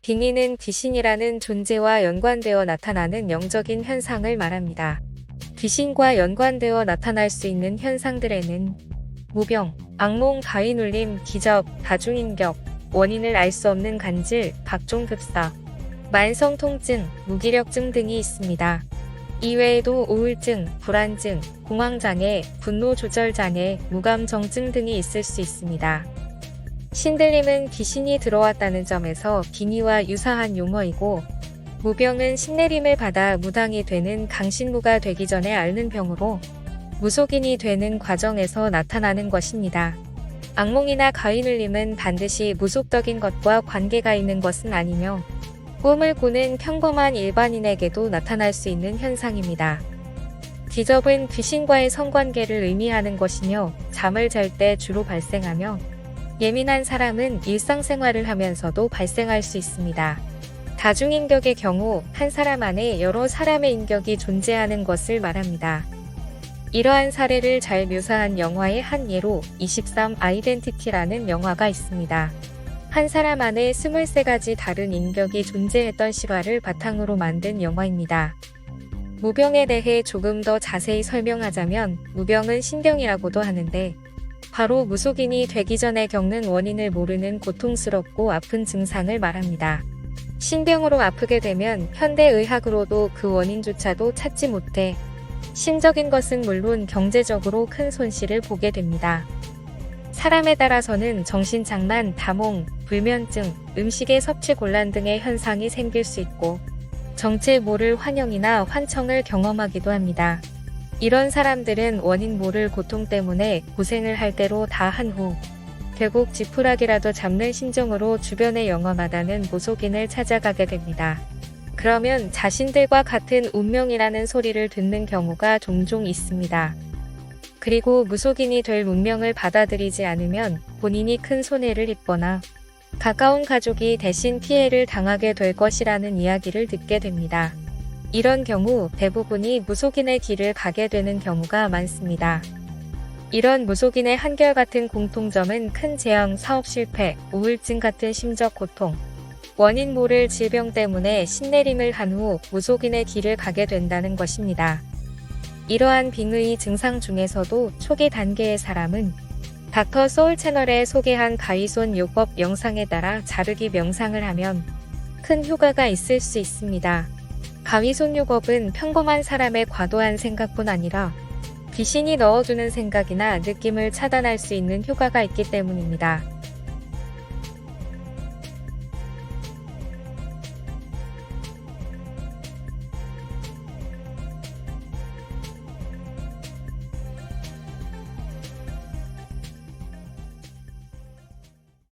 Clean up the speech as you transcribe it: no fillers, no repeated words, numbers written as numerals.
빙의는 귀신이라는 존재와 연관되어 나타나는 영적인 현상을 말합니다. 귀신과 연관되어 나타날 수 있는 현상들에는 무병, 악몽, 가위눌림, 기적, 다중인격, 원인을 알 수 없는 간질, 각종급사, 만성 통증, 무기력증 등이 있습니다. 이외에도 우울증, 불안증, 공황장애, 분노조절장애, 무감정증 등이 있을 수 있습니다. 신들림은 귀신이 들어왔다는 점에서 빙의와 유사한 용어이고, 무병은 신내림을 받아 무당이 되는 강신무가 되기 전에 앓는 병으로 무속인이 되는 과정에서 나타나는 것입니다. 악몽이나 가위눌림은 반드시 무속적인 것과 관계가 있는 것은 아니며 꿈을 꾸는 평범한 일반인에게도 나타날 수 있는 현상입니다. 기접은 귀신과의 성관계를 의미하는 것이며 잠을 잘 때 주로 발생하며 예민한 사람은 일상생활을 하면서도 발생할 수 있습니다. 다중인격의 경우 한 사람 안에 여러 사람의 인격이 존재하는 것을 말합니다. 이러한 사례를 잘 묘사한 영화의 한 예로 23 아이덴티티라는 영화가 있습니다. 한 사람 안에 23가지 다른 인격이 존재했던 실화를 바탕으로 만든 영화입니다. 무병에 대해 조금 더 자세히 설명하자면 무병은 신병이라고도 하는데 바로 무속인이 되기 전에 겪는 원인을 모르는 고통스럽고 아픈 증상을 말합니다. 신병으로 아프게 되면 현대의학으로도 그 원인조차도 찾지 못해 심적인 것은 물론 경제적으로 큰 손실을 보게 됩니다. 사람에 따라서는 정신장난, 다몽, 불면증, 음식의 섭취 곤란 등의 현상이 생길 수 있고 정체 모를 환영이나 환청을 경험하기도 합니다. 이런 사람들은 원인 모를 고통 때문에 고생을 할 대로 다 한 후 결국 지푸라기라도 잡는 심정으로 주변에 영험하다는 무속인을 찾아가게 됩니다. 그러면 자신들과 같은 운명이라는 소리를 듣는 경우가 종종 있습니다. 그리고 무속인이 될 운명을 받아들이지 않으면 본인이 큰 손해를 입거나 가까운 가족이 대신 피해를 당하게 될 것이라는 이야기를 듣게 됩니다. 이런 경우 대부분이 무속인의 길을 가게 되는 경우가 많습니다. 이런 무속인의 한결같은 공통점은 큰 재앙, 사업 실패, 우울증 같은 심적 고통, 원인 모를 질병 때문에 신내림을 한 후 무속인의 길을 가게 된다는 것입니다. 이러한 빙의 증상 중에서도 초기 단계의 사람은 닥터 소울 채널에 소개한 가위손 요법 영상에 따라 자르기 명상을 하면 큰 효과가 있을 수 있습니다. 가위손 요법은 평범한 사람의 과도한 생각뿐 아니라 귀신이 넣어주는 생각이나 느낌을 차단할 수 있는 효과가 있기 때문입니다.